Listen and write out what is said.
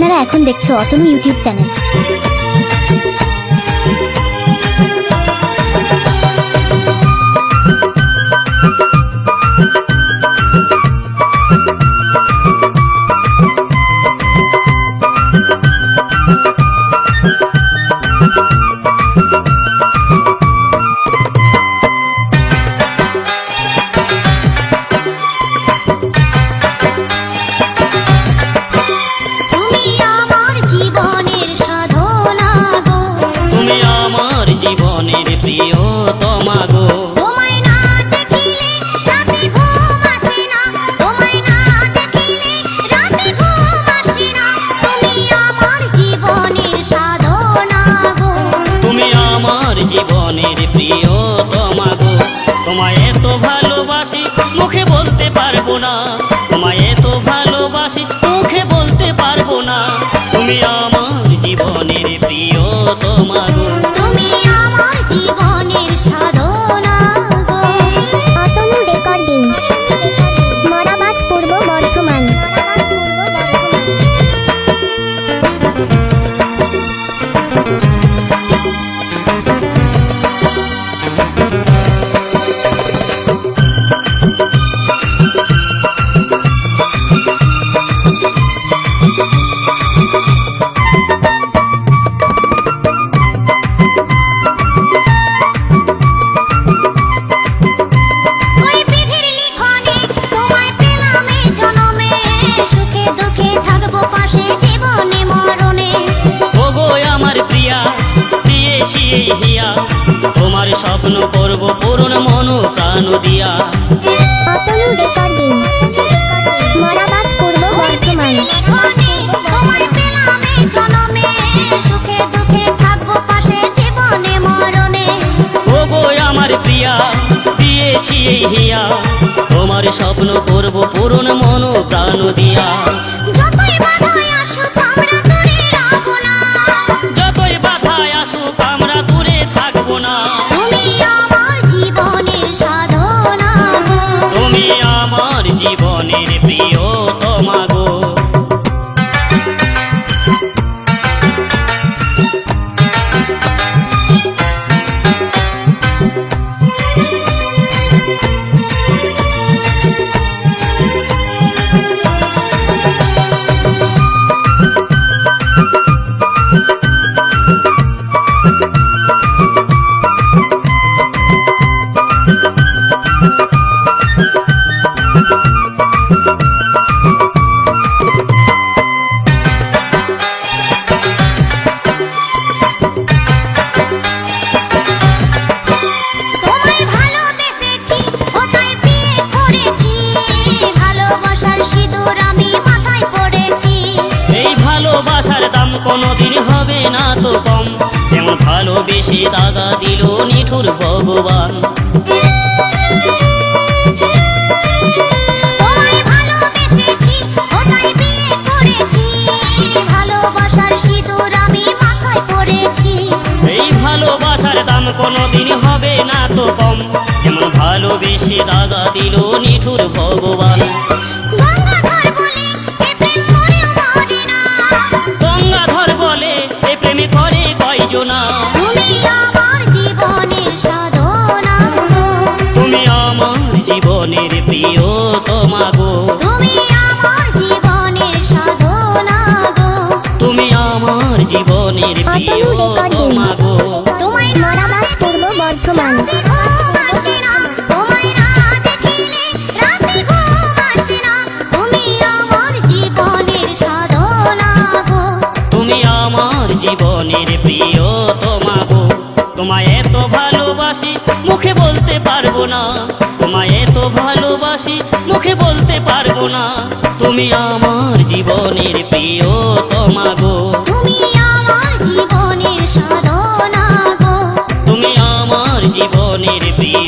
আপনারা এখন দেখছো অতনু ইউটিউব চ্যানেল। জীবনের প্রিয় তোমাগো তোমায় না দেখিলে রাতে ঘুম আসে না, তোমায় না দেখিলে রাতে ঘুম আসে না, তুমি আমার জীবনের সাধনা গো, তুমি আমার জীবনের প্রিয় তোমাগো। তোমায় এত ভালোবাসি মুখে বলতে পারবো না, তোমায় এত ভালোবাসি মুখে বলতে পারবো না, তুমি আমার জীবনের প্রিয় তোমাগো। তুমি আমার জীবনের সাধনা গো। অতনু রেকর্ডিং, মরাবাদ পূর্ব বর্ধমান। ওই বিধির লিখনে তোমায় পেলাম এই জনমে, সুখে দুঃখে থাকবো পাশে জীবনে মরণে। ওগো আমার প্রিয়া দিয়েছি এই হিয়া, তোমার স্বপ্ন করব পূরণ মন প্রাণ দিয়া। অতনু রেকর্ডিং, মরাবাদ পূর্ব বর্ধমান। লিখনে তোমায় পেলাম এই জনমে, সুখে দুঃখে থাকবো পাশে জীবনে মরণে। ওগো আমার প্রিয়া দিয়েছি এই হিয়া, তোমার স্বপ্ন করব পূরণ মন প্রাণ দিয়া। যতই বাধাই আসুক আমরা দূরে রাখবো না, যতই বাধায় আসুক আমরা দূরে থাকবো না, তুমি আমার জীবনের সাধনা গো। তুমি আমার জীবনের প্রিয় তোমাগো। তোমায় ভালোবেসেছি কোথায় বিয়ে করেছি, ভালোবাসার সিঁদুর আমি মাথায় পড়েছি। এই ভালোবাসার দাম কোনোদিন হবে না তো কম, যেমন ভালোবেসে দাগা দিল নিঠুর ভগবান। তোমায় ভালোবেসেছি কোথায় বিয়ে করেছি, ভালোবাসার সিঁদুর আমি মাথায় পড়েছি। এই ভালোবাসার দাম কোনোদিন হবে না তো কম, যেমন ভালোবেসে দাগা দিল নিঠুর ভগবান। গঙ্গাধর বলে এ প্রেম মরেও মরে না, গঙ্গাধর বলে এ প্রেমে করে কয়জনা, তুমি আমার জীবনের সাধনা গো। তুমি আমার জীবনের প্রিয় তোমাগো। তুমি আমার জীবনের সাধনা গো। তুমি আমার জীবনের প্রিয় অতনু রেকর্ডিং, তোমাগো। তোমায় না মরাবাদ পূর্ব বর্ধমান। রাতে ঘুম আসে না, তোমায় না দেখিলে রাতে ঘুম আসে না, তুমি আমার জীবনের সাধনা গো। তুমি আমার জীবনের প্রিয় তোমাগো। তোমায় এত ভালোবাসি মুখে বলতে পারবো না, তোমায় এত ভালোবাসি মুখে বলতে পারবো না, তুমি আমার জীবনের প্রিয় তোমাগো। তুমি আমার জীবনের সাধনা গো। তুমি আমার জীবনের প্রিয়